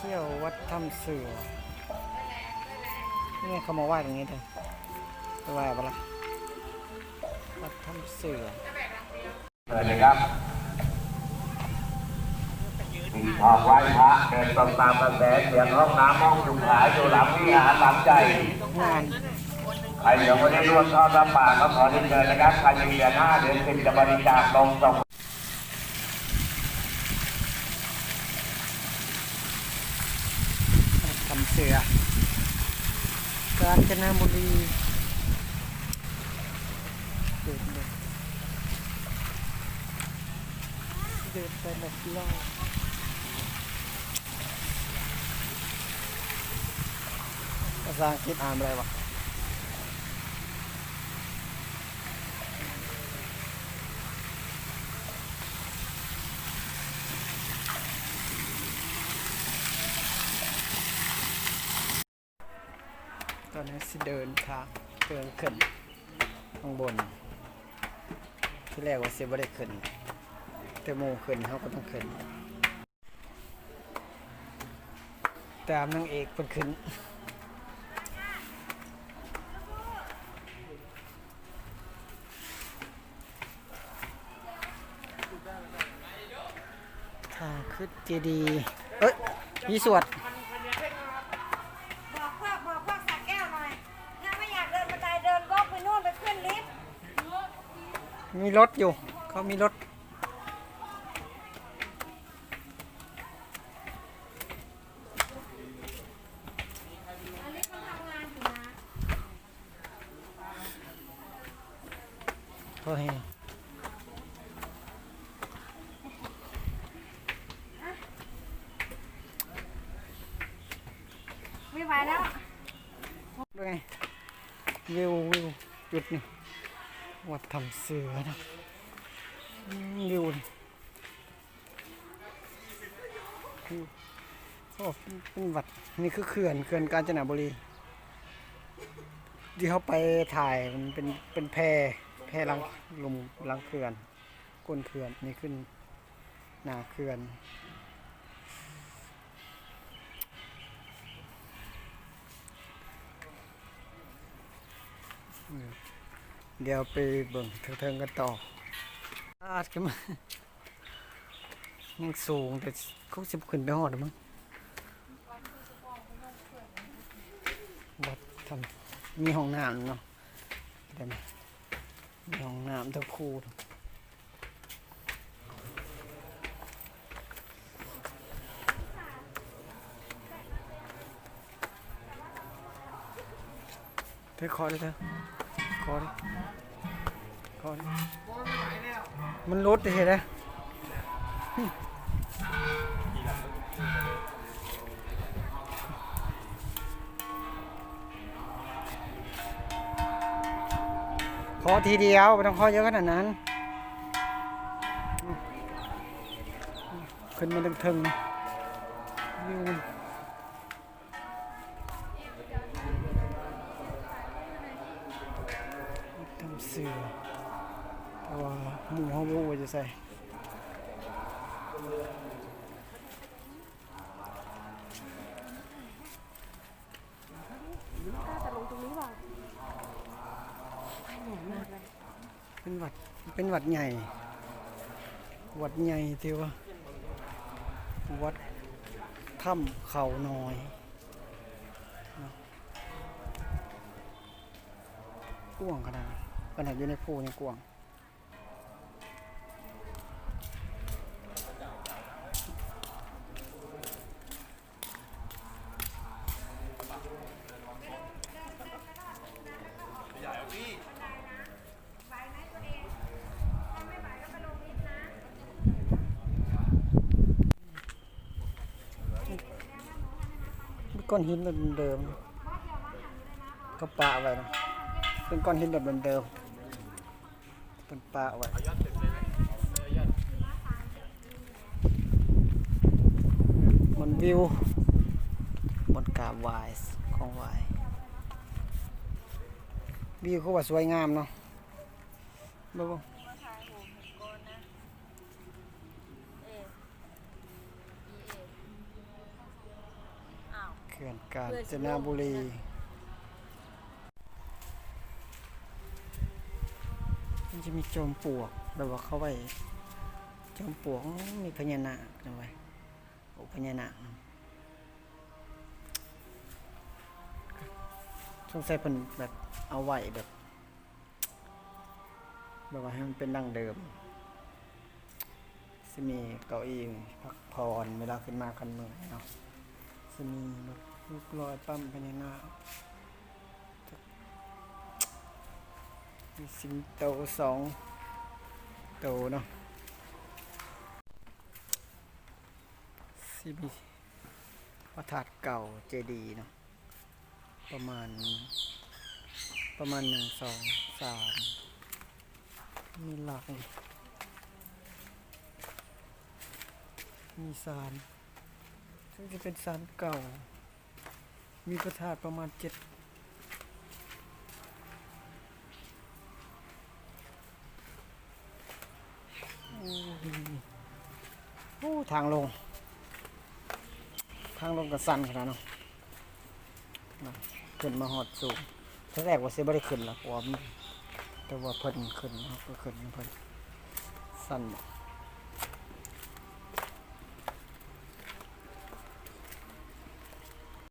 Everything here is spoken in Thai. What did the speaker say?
ที่ยววัดถ้ำเสือนี่เขามาไหว้ตรงนี้เลยไปไหว้ปะล่ะวัดถ้ำเสือเลยครับออกไหว้พระเดินตามกระแสเสียงห้องน้ำห้องสุขาอยู่หลังวิหารหลังใจงานใครยังไม่ได้ร่วมทอดรับปากก็ขอเชิญนะครับใครมีเดือน5 เดือน 10จะบริจาคลงส่งถ้ำเสือกาญจนบุรีเดินไปแบบล่อภาษาอังกฤษอ่านอะไรวะตอนนี้สิเดินทางเดินขึ้นข้างบนที่แรกว่าเสียบ่ได้ขึ้นแต่โมขึ้นเขาก็ต้องขึ้นตามนางเอกเพิ่นขึ้นทางขึ้นเจดีย์เอ้ยมีสวดบอกพวกสักแก้วหน่อยถ้าไม่อยากเดินบันไดเดินก็ไปนู่นไปขึ้นลิฟต์มีรถอยู่เขามีรถโอเคไม่ไหวแล้วดูไงวิวจุดนี่วัดถ้ำเสือนะวิวโอ้เป็นวัดนี่คือเขื่อนกาญจนบุรีที่เขาไปถ่ายมันเป็นแพลังลมลังเขื่อนก้นเขื่อนนี่ขึ้นหน้าเขื่อนเดี๋ยวไปเบิ่งเทิงกันต่ออาดขึ้นมายังสูงแต่เขาสิบขึ้นไปหอดมั้งวัดทำมีห้องน้ำเนาะเดี๋ยวมีห้องน้ำทั้งคู่เธอขอดิเธอขอดิมันลดเห็นไหมขอทีเดียวไม่ต้องขอเยอะขนาดนั้นขึ้นมาถึงวิวทำเสือแต่ว่าหมูเขาบูจะใส่เป็นวัดใหญ่ที่ว่าวัดถ้ำเขาน้อยกว้างขนาดอยู่ในภูนี่กว้างก้อนหินแบบเดิมก็ปะไว้นะเป็นก้อนหินแบบเดิมเป็นปะไว้บนวิวบนกาบวายของวายวิวเขาว่าสวยงามเนาะบ้า ขื่อนกาญจนบุรี มันจะมีจอมปลวกแบบว่าเขาไว้จอมปลวกมีพญานาคจังไว้โอ้พญานาคสงสัยเพิ่นแบบเอาไว้แบบว่าให้มันเป็นดั้งเดิมสิมีเก้าอี้พักผ่อนเวลาขึ้นมากันเมื่อยเนาะสิมีแบบลูกลอยปั้มพญานาคมีสิงโต2 โตเนาะสิมีพระธาตุเก่าเจดีย์เนาะประมาณ1 2 3มีหลักมีศาลซึ่งจะเป็นศาลเก่ามีพระธาตุประมาณ7โอ้ทางลงก็สั้นขนาดเนาะขึ้นมาหอดสูงทีแรกว่าสิบ่ได้ขึ้นหรอกเพราะว่าแต่ว่าเพิ่นขึ้นเนาะก็ขึ้นเพิ่นสั้น